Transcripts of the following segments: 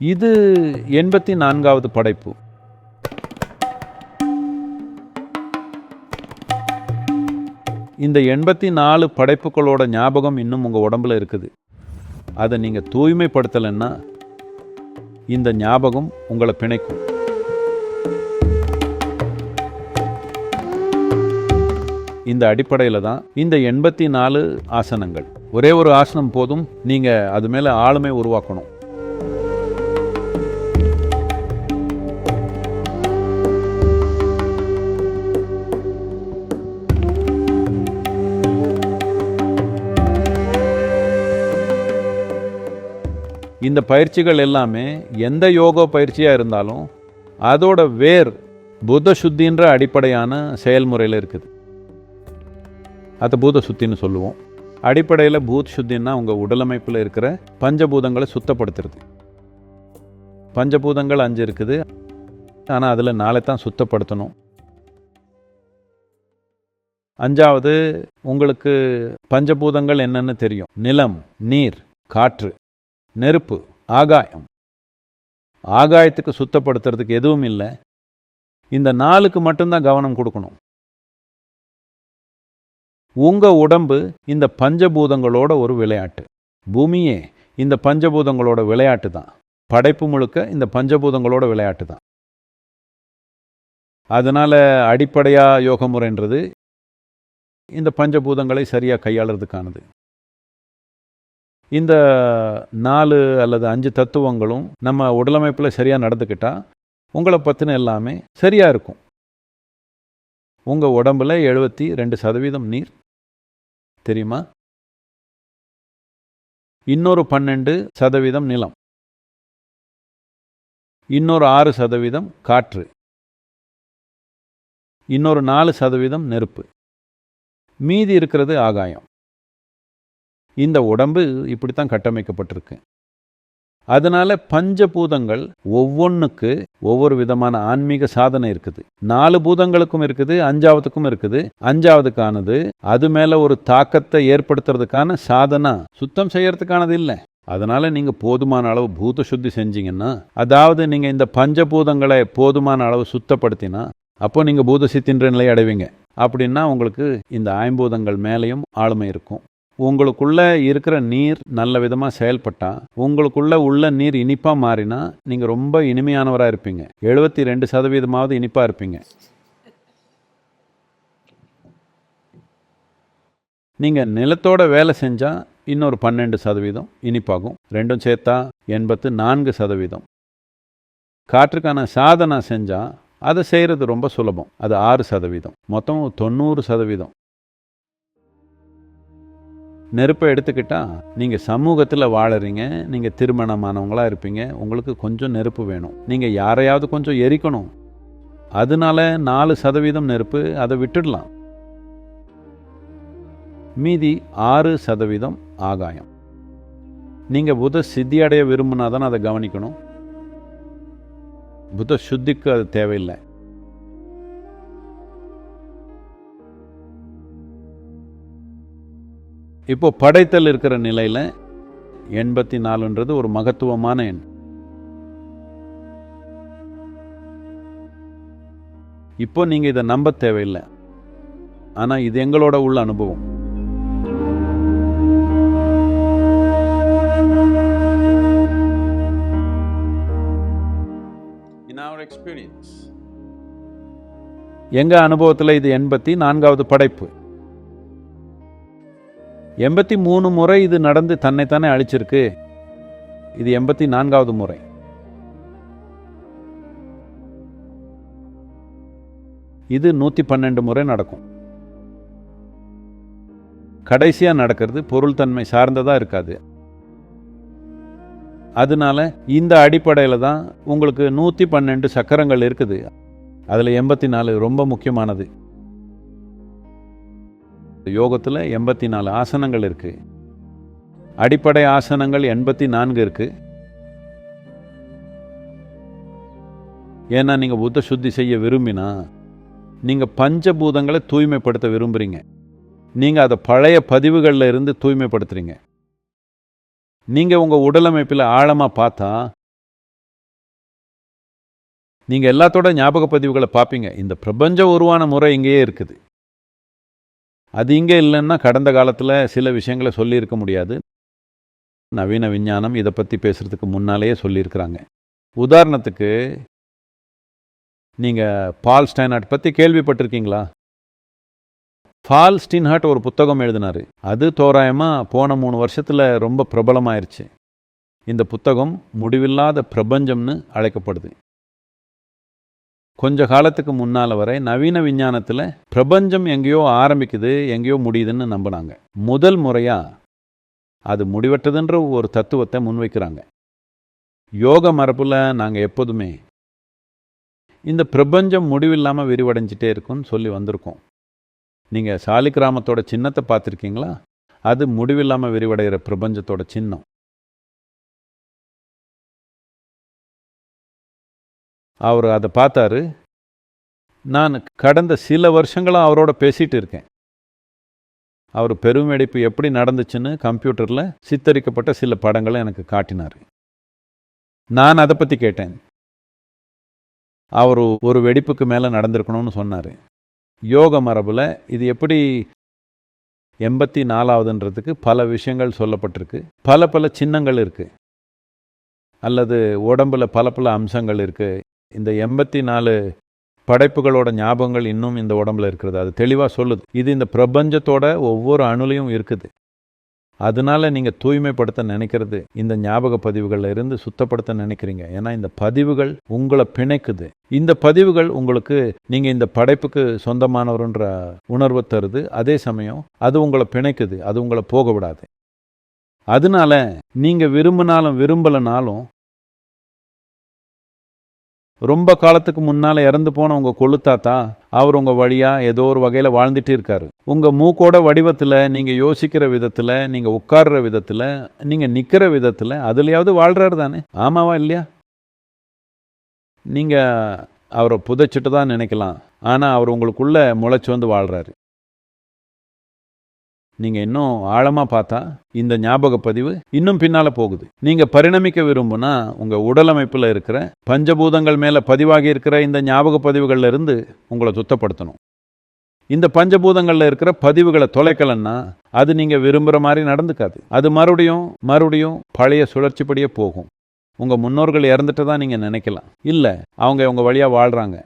இது 84வது படைப்பு. இந்த 84 படைப்புகளோட ஞாபகம் இன்னும் உங்கள் உடம்புல இருக்குது. அதை நீங்கள் தூய்மைப்படுத்தலைன்னா இந்த ஞாபகம் உங்களை பிணைக்கும். இந்த அடிப்படையில் தான் இந்த 84 ஆசனங்கள். ஒரே ஒரு ஆசனம் போதும், நீங்கள் அது மேலே ஆளுமை உருவாக்கணும். இந்த பயிற்சிகள் எல்லாமே எந்த யோகா பயிற்சியாக இருந்தாலும் அதோட வேர் புத்த சுத்தின்ற அடிப்படையான செயல்முறையில் இருக்குது. அதை பூத சுத்தின்னு சொல்லுவோம். அடிப்படையில் பூத் சுத்தின்னா உங்கள் உடலமைப்பில் இருக்கிற பஞ்சபூதங்களை சுத்தப்படுத்துறது. பஞ்சபூதங்கள் 5 இருக்குது, ஆனால் அதில் 4 தான் சுத்தப்படுத்தணும். 5வது உங்களுக்கு பஞ்சபூதங்கள் என்னன்னு தெரியும். நிலம், நீர், காற்று, நெருப்பு, ஆகாயம். ஆகாயத்துக்கு சுத்தப்படுத்துறதுக்கு எதுவும் இல்லை. இந்த 4க்கு மட்டும்தான் கவனம் கொடுக்கணும். உங்கள் உடம்பு இந்த பஞ்சபூதங்களோட ஒரு விளையாட்டு. பூமியே இந்த பஞ்சபூதங்களோட விளையாட்டு தான். படைப்பு முழுக்க இந்த பஞ்சபூதங்களோட விளையாட்டு தான். அதனால் அடிப்படையாக யோக முறைன்றது இந்த பஞ்சபூதங்களை சரியாக கையாளுறதுக்கானது. இந்த 4 அல்லது 5 தத்துவங்களும் நம்ம உடலமைப்பில் சரியாக நடந்துக்கிட்டால் உங்களை பற்றின எல்லாமே சரியாக இருக்கும். உங்கள் உடம்பில் 72% நீர் தெரியுமா? இன்னொரு 12% நிலம், இன்னொரு 6% காற்று, இன்னொரு 4% நெருப்பு, மீதி இருக்கிறது ஆகாயம். இந்த உடம்பு இப்படித்தான் கட்டமைக்கப்பட்டிருக்கு. அதனால பஞ்சபூதங்கள் ஒவ்வொன்றுக்கு ஒவ்வொரு விதமான ஆன்மீக சாதனை இருக்குது. 4 பூதங்களுக்கும் இருக்குது, 5வதுக்கும் இருக்குது. 5வதுக்கானது அது மேல ஒரு தாக்கத்தை ஏற்படுத்துறதுக்கான சாதனா, சுத்தம் செய்யறதுக்கானது இல்லை. அதனால நீங்க போதுமான அளவு பூத சுத்தி செஞ்சீங்கன்னா, அதாவது நீங்க இந்த பஞ்சபூதங்களை போதுமான அளவு சுத்தப்படுத்தினா, அப்போ நீங்க பூத சித்தின்ற நிலையை அடைவீங்க. அப்படின்னா உங்களுக்கு இந்த 5 பூதங்கள் மேலேயும் ஆளுமை இருக்கும். உங்களுக்குள்ள இருக்கிற நீர் நல்ல விதமாக செயல்பட்டால், உங்களுக்குள்ள உள்ள நீர் இனிப்பாக மாறினா நீங்கள் ரொம்ப இனிமையானவராக இருப்பீங்க. 72% இனிப்பாக இருப்பீங்க. நீங்கள் நிலத்தோட வேலை செஞ்சால் இன்னொரு 12% இனிப்பாகும். ரெண்டும் சேர்த்தா 84%. காற்றுக்கான சாதனை செஞ்சால் அதை செய்கிறது ரொம்ப சுலபம். அது 6%. மொத்தம் 90%. நெருப்பை எடுத்துக்கிட்டால் நீங்கள் சமூகத்தில் வாழறீங்க, நீங்கள் திருமணமானவங்களாக இருப்பீங்க, உங்களுக்கு கொஞ்சம் நெருப்பு வேணும். நீங்கள் யாரையாவது கொஞ்சம் எரிக்கணும். அதனால 4% நெருப்பு, அதை விட்டுடலாம். மீதி 6% ஆகாயம். நீங்கள் புத சித்தி அடைய விரும்பினா தானே அதை கவனிக்கணும். புத சுத்திக்கு அது தேவையில்லை. இப்போ படைத்தல் இருக்கிற நிலையில் 84ன்றது ஒரு மகத்துவமான எண். இப்போ நீங்கள் இதை நம்ப தேவையில்லை, ஆனால் இது எங்களோட உள்ள அனுபவம். In our experience, எங்க அனுபவத்தில் இது 84வது படைப்பு. 83 முறை இது நடந்து தன்னைத்தானே அழிச்சிருக்கு. இது 84வது முறை. இது 112 முறை நடக்கும். கடைசியாக நடக்கிறது பொருள் தன்மை சார்ந்ததாக இருக்காது. அதனால இந்த அடிப்படையில் தான் உங்களுக்கு 112 சக்கரங்கள் இருக்குது. அதில் 84 ரொம்ப முக்கியமானது. யோகத்தில் 84 ஆசனங்கள் இருக்கு. அடிப்படை ஆசனங்கள் 84 இருக்கு. ஏன்னா நீங்கள் புத்த சுத்தி செய்ய விரும்பினா, நீங்கள் பஞ்சபூதங்களை தூய்மைப்படுத்த விரும்புகிறீங்க. நீங்கள் அதை பழைய பதிவுகளில் இருந்து தூய்மைப்படுத்துறீங்க. நீங்கள் உங்கள் உடலமைப்பில் ஆழமாக பார்த்தா நீங்கள் எல்லாத்தோட ஞாபக பதிவுகளை பார்ப்பீங்க. இந்த பிரபஞ்சம் உருவான முறை இங்கேயே இருக்குது. அது இங்கே இல்லைன்னா கடந்த காலத்தில் சில விஷயங்களை சொல்லியிருக்க முடியாது. நவீன விஞ்ஞானம் இதை பற்றி பேசுகிறதுக்கு முன்னாலேயே சொல்லியிருக்கிறாங்க. உதாரணத்துக்கு நீங்கள் பால் ஸ்டைன்ஹார்ட் பற்றி கேள்விப்பட்டிருக்கீங்களா? பால் ஸ்டைன்ஹார்ட் ஒரு புத்தகம் எழுதினார். அது தோராயமாக போன 3 வருஷத்தில் ரொம்ப பிரபலமாயிருச்சு. இந்த புத்தகம் முடிவில்லாத பிரபஞ்சம்னு அழைக்கப்படுது. கொஞ்ச காலத்துக்கு முன்னால் வரை நவீன விஞ்ஞானத்தில் பிரபஞ்சம் எங்கேயோ ஆரம்பிக்குது, எங்கேயோ முடியுதுன்னு நம்பினாங்க. முதல் முறையாக அது முடிவற்றதுன்ற ஒரு தத்துவத்தை முன்வைக்கிறாங்க. யோக மரபில் நாங்கள் எப்போதுமே இந்த பிரபஞ்சம் முடிவில்லாமல் விரிவடைஞ்சிட்டே இருக்குன்னு சொல்லி வந்திருக்கோம். நீங்கள் சாலிகிராமத்தோட சின்னத்தை பார்த்துருக்கீங்களா? அது முடிவில்லாமல் விரிவடைகிற பிரபஞ்சத்தோட சின்னம். அவர் அதை பார்த்தாரு. நான் கடந்த சில வருஷங்களாக அவரோட பேசிகிட்டு இருக்கேன். அவர் பெருவெடிப்பு எப்படி நடந்துச்சுன்னு கம்ப்யூட்டரில் சித்தரிக்கப்பட்ட சில படங்களை எனக்கு காட்டினார். நான் அதை பற்றி கேட்டேன். அவர் ஒரு வெடிப்புக்கு மேலே நடந்திருக்கணும்னு சொன்னார். யோக மரபில் இது எப்படி 84வதுன்றதுக்கு பல விஷயங்கள் சொல்லப்பட்டிருக்கு. பல சின்னங்கள் இருக்குது, அல்லது உடம்பில் பல அம்சங்கள் இருக்குது. இந்த 84 படைப்புகளோட ஞாபகங்கள் இன்னும் இந்த உடம்புல இருக்கிறது. அது தெளிவாக சொல்லுது. இது இந்த பிரபஞ்சத்தோட ஒவ்வொரு அணுலையும் இருக்குது. அதனால நீங்கள் தூய்மைப்படுத்த நினைக்கிறது இந்த ஞாபக பதிவுகளில் இருந்து சுத்தப்படுத்த நினைக்கிறீங்க. ஏன்னா இந்த பதிவுகள் உங்களை பிணைக்குது. இந்த பதிவுகள் உங்களுக்கு நீங்கள் இந்த படைப்புக்கு சொந்தமானவருன்ற உணர்வை தருது. அதே சமயம் அது உங்களை பிணைக்குது, அது உங்களை போக விடாது. அதனால நீங்கள் விரும்பினாலும் விரும்பலைனாலும் ரொம்ப காலத்துக்கு முன்னால் இறந்து போன உங்கள் கொழுத்தாத்தா அவர் உங்கள் வழியாக ஏதோ ஒரு வகையில் வாழ்ந்துட்டு இருக்காரு. உங்கள் மூக்கோட வடிவத்தில், நீங்கள் யோசிக்கிற விதத்தில், நீங்கள் உட்கார்ற விதத்தில், நீங்கள் நிற்கிற விதத்தில் அதுலையாவது வாழ்கிறாரு தானே? ஆமாவா இல்லையா? நீங்கள் அவரை புதைச்சிட்டு தான் நினைக்கலாம், ஆனால் அவர் உங்களுக்குள்ளே முளைச்சி வந்து வாழ்கிறாரு. நீங்கள் இன்னும் ஆழமாக பார்த்தா இந்த ஞாபக பதிவு இன்னும் பின்னால் போகுது. நீங்கள் பரிணமிக்க விரும்புனா உங்கள் உடலமைப்பில் இருக்கிற பஞ்சபூதங்கள் மேலே பதிவாகி இருக்கிற இந்த ஞாபக பதிவுகளில் இருந்து உங்களை சுத்தப்படுத்தணும். இந்த பஞ்சபூதங்களில் இருக்கிற பதிவுகளை தொலைக்கலன்னா அது நீங்கள் விரும்புகிற மாதிரி நடந்துக்காது. அது மறுபடியும் பழைய சுழற்சிப்படியே போகும். உங்கள் முன்னோர்கள் இறந்துட்டு தான் நீங்கள் நினைக்கலாம். இல்லை, அவங்க உங்கள் வழியாக வாழ்கிறாங்க.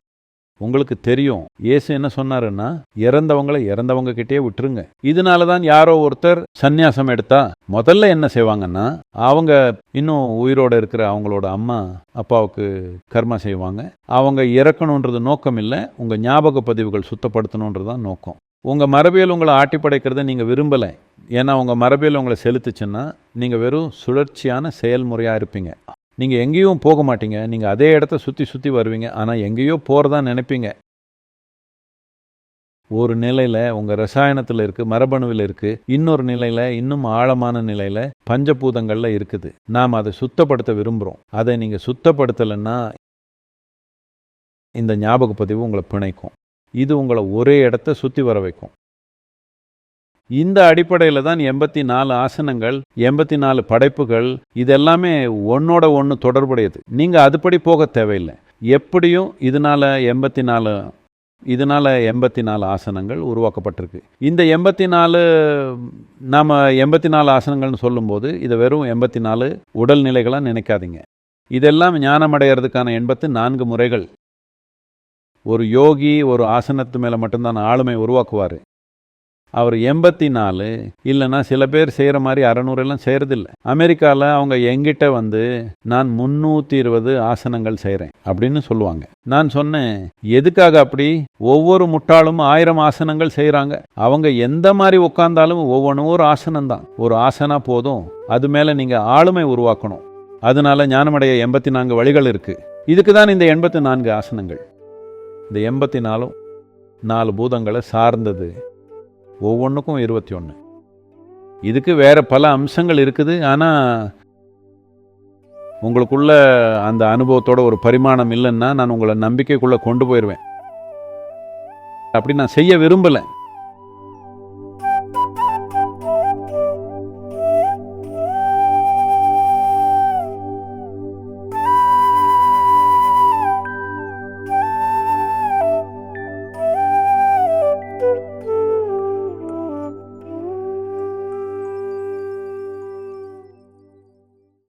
உங்களுக்கு தெரியும் இயேசு என்ன சொன்னாருன்னா, இறந்தவங்களை இறந்தவங்க கிட்டே விட்டுருங்க. இதனால தான் யாரோ ஒருத்தர் சந்நியாசம் எடுத்தா முதல்ல என்ன செய்வாங்கன்னா, அவங்க இன்னும் உயிரோடு இருக்கிற அவங்களோட அம்மா அப்பாவுக்கு கர்மா செய்வாங்க. அவங்க இறக்கணுன்றது நோக்கம் இல்லை, உங்கள் ஞாபக பதிவுகள் சுத்தப்படுத்தணுன்றதான் நோக்கம். உங்கள் மரபியல் உங்களை ஆட்டி படைக்கிறத நீங்கள் விரும்பலை. ஏன்னா உங்கள் மரபியல் உங்களை செலுத்துச்சுன்னா நீங்கள் வெறும் சுழற்சியான செயல்முறையாக இருப்பீங்க. நீங்கள் எங்கேயும் போக மாட்டீங்க. நீங்கள் அதே இடத்த சுற்றி வருவீங்க. ஆனால் எங்கேயோ போகிறதா நினைப்பீங்க. ஒரு நிலையில் உங்கள் ரசாயனத்தில் இருக்குது, மரபணுவில் இருக்குது. இன்னொரு நிலையில், இன்னும் ஆழமான நிலையில் பஞ்சபூதங்களில் இருக்குது. நாம் அதை சுத்தப்படுத்த விரும்புகிறோம். அதை நீங்கள் சுத்தப்படுத்தலைன்னா இந்த ஞாபக பதிவு உங்களை பிணைக்கும். இது உங்களை ஒரே இடத்த சுற்றி வர வைக்கும். இந்த அடிப்படையில் தான் 84 ஆசனங்கள், 84 படைப்புகள், இதெல்லாமே ஒன்னோட ஒன்று தொடர்புடையது. நீங்கள் அதுபடி போக தேவையில்லை. எப்படியும் இதனால் 84 ஆசனங்கள் உருவாக்கப்பட்டிருக்கு. இந்த 84 நாம் 84 ஆசனங்கள்னு சொல்லும்போது இதை வெறும் 84 உடல்நிலைகளாக நினைக்காதீங்க. இதெல்லாம் ஞானமடைகிறதுக்கான 84 முறைகள். ஒரு யோகி ஒரு ஆசனத்து மேலே மட்டும்தான் ஆளுமை உருவாக்குவார். அவர் 84 இல்லைன்னா சில பேர் செய்கிற மாதிரி 600 எல்லாம் செய்கிறதில்ல. அமெரிக்காவில் அவங்க எங்கிட்ட வந்து நான் 320 ஆசனங்கள் செய்கிறேன் அப்படின்னு சொல்லுவாங்க. நான் சொன்னேன், எதுக்காக அப்படி? ஒவ்வொரு முட்டாளும் 1000 ஆசனங்கள் செய்கிறாங்க. அவங்க எந்த மாதிரி உட்கார்ந்தாலும் ஒவ்வொன்றும் ஒரு ஆசனம்தான். ஒரு ஆசனா போதும். அது மேலே நீங்கள் ஆளுமை உருவாக்கணும். அதனால ஞானமடைய 84 வழிகள் இருக்குது. இதுக்கு தான் இந்த 84 ஆசனங்கள். இந்த 84 4 பூதங்களை சார்ந்தது. ஒவ்வொன்றுக்கும் 21. இதுக்கு வேறு பல அம்சங்கள் இருக்குது. ஆனால் உங்களுக்குள்ள அந்த அனுபவத்தோட ஒரு பரிமாணம் இல்லைன்னா நான் உங்களை நம்பிக்கைக்குள்ளே கொண்டு போயிடுவேன். அப்படி நான் செய்ய விரும்பலை.